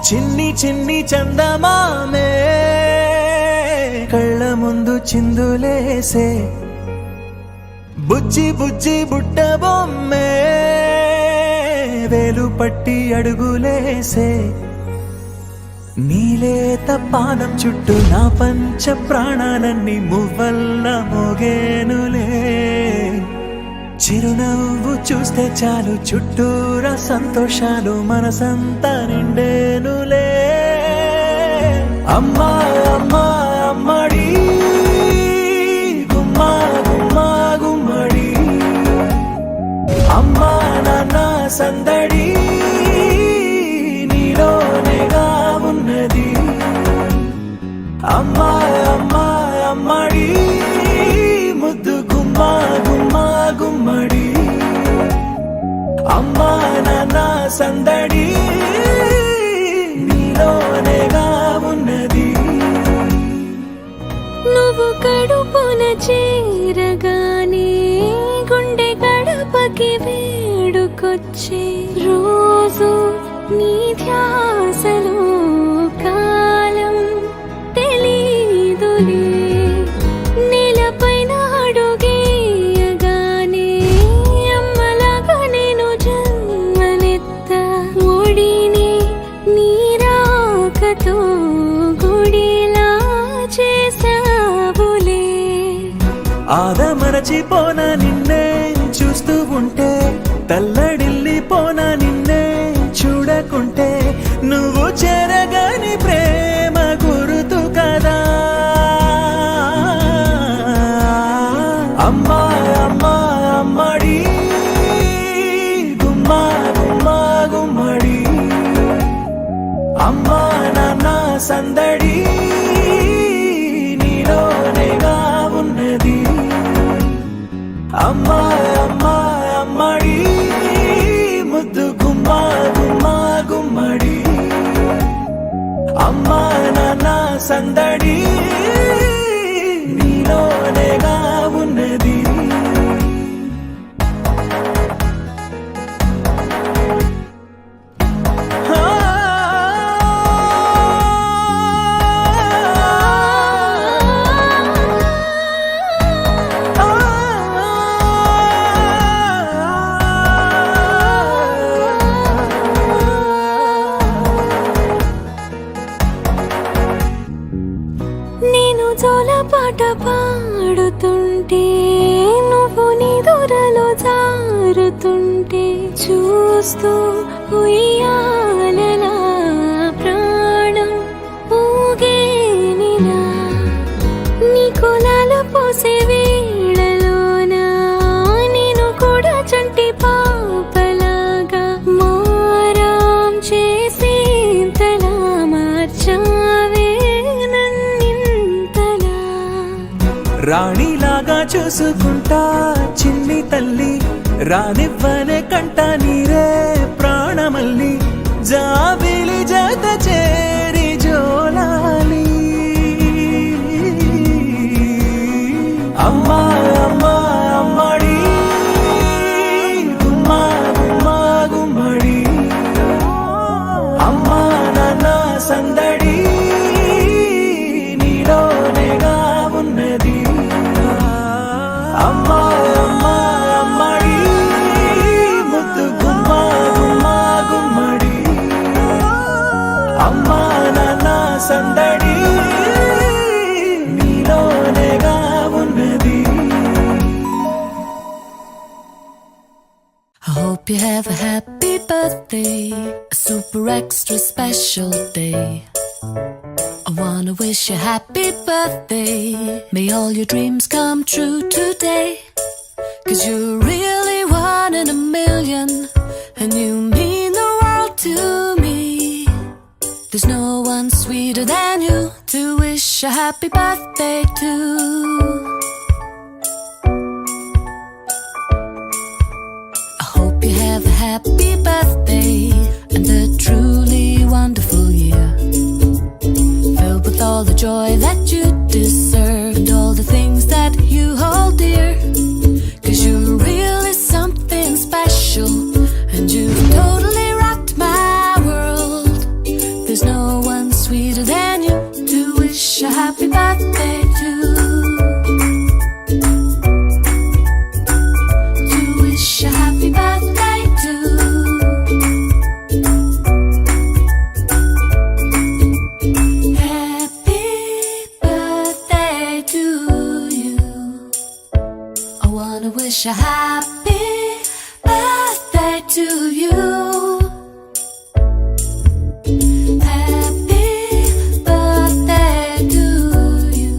చిన్ని చిన్ని చందమామే కళ్ళ ముందు చిందులేసే బుజ్జి బుజ్జి బుట్ట బొమ్మే వేలు పట్టి అడుగులేసే నీలేత పానం చుట్టూ నా పంచ ప్రాణాలన్నీ మువ్వల్ల మోగేనులే చిరునవ్వు చూస్తే చాలు చుట్టూరా సంతోషాలు మనసంతా నిండేనులే అమ్మా అమ్మా అమ్మడి గుమ్మా గుమ్మా గుమ్మడి అమ్మా నాన్న సందడి నీలోనేగా ఉన్నది అమ్మా అమ్మా అమ్మడి ముద్దు గుమ్మా గుమ్మా గుమ్మడి అమ్మా నాన్న సందడి నీలోనేగా ఉన్నది నువ్వు కడుపున చేరగానే గుండె గడపకి వేడుకొచ్చే రోజు నీ ధ్యాసలో కాలం తెలీదులే నేలపైన అడుగేయగానే అమ్మలాగా నేను జన్మనెత్త ఒడిని నీరాకతో గుడిలా చేసావులే ఆదమరచిపోనా నిన్నే చూస్తూ ఉంటే తల్లడిల్లిపోనా నిన్నే చూడకుంటే నువ్వు చెరగని ప్రేమ గురుతు కదా అమ్మా అమ్మా అమ్మడి గుమ్మా గుమ్మా గుమ్మడి అమ్మా నాన్న సందడి నీలోనేగా ఉన్నది అమ్మా అమ్మా అమ్మడి ముద్దు గుమ్మా గుమ్మా గుమ్మడి అమ్మా నాన్న సందడి నీలోనేగా ఉన్నది నేను జోలపాట పాడుతుంటే నువ్వు నీ దూరలో జారుతుంటే చూస్తూ ఉయ్యాలలా ప్రాణం ఊగేనిలా నీ కులాలు పోసే వేళలోనా నేను కూడా చంటి పాపలాగా మారాం చేసేంతలా మార్చావే రాణిలాగా చూసుకుంటా చిన్ని తల్లి రానివ్వనే కంట నీరే ప్రాణమల్లి జాబిలి జత చేరి జోలాలి అమ్మా అమ్మా అమ్మడి గుమ్మా గుమ్మా గుమ్మడి అమ్మా నాన్న సందడి నీలోనేగా ఉన్నది అమ్మా అమ్మా అమ్మడి ముద్దు గుమ్మా గుమ్మా గుమ్మడి అమ్మా నాన్న సందడి నీలోనేగా ఉన్నది I hope you have a happy birthday, a super extra special day. I wanna wish you happy birthday. May all your dreams come true today. 'Cause you're really one in a million, and you mean the world to me. There's no one sweeter than you to wish a happy birthday to. I hope you have a happy birthday and a truly wonderful year, filled with all the joy that you deserve and all the things that you hold dear. 'Cause you're really something special and you've totally rocked my world. There's wish a happy birthday to you. Happy birthday to you.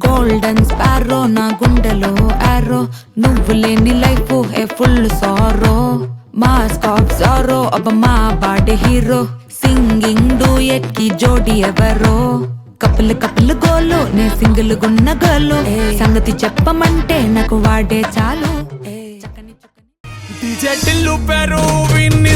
Golden sparrow నా గుండెలో ఆరో నువ్వు లేని life A full sorrow mask of sorrow అబ్బ మా body hero singing duvet కి జోడి ఎవరో కపుల్ గోలు నే సింగిల్ గున్న గోలు సంగతి చెప్పమంటే నాకు వాడే చాలు DJ టిల్లు పేరు విన్ని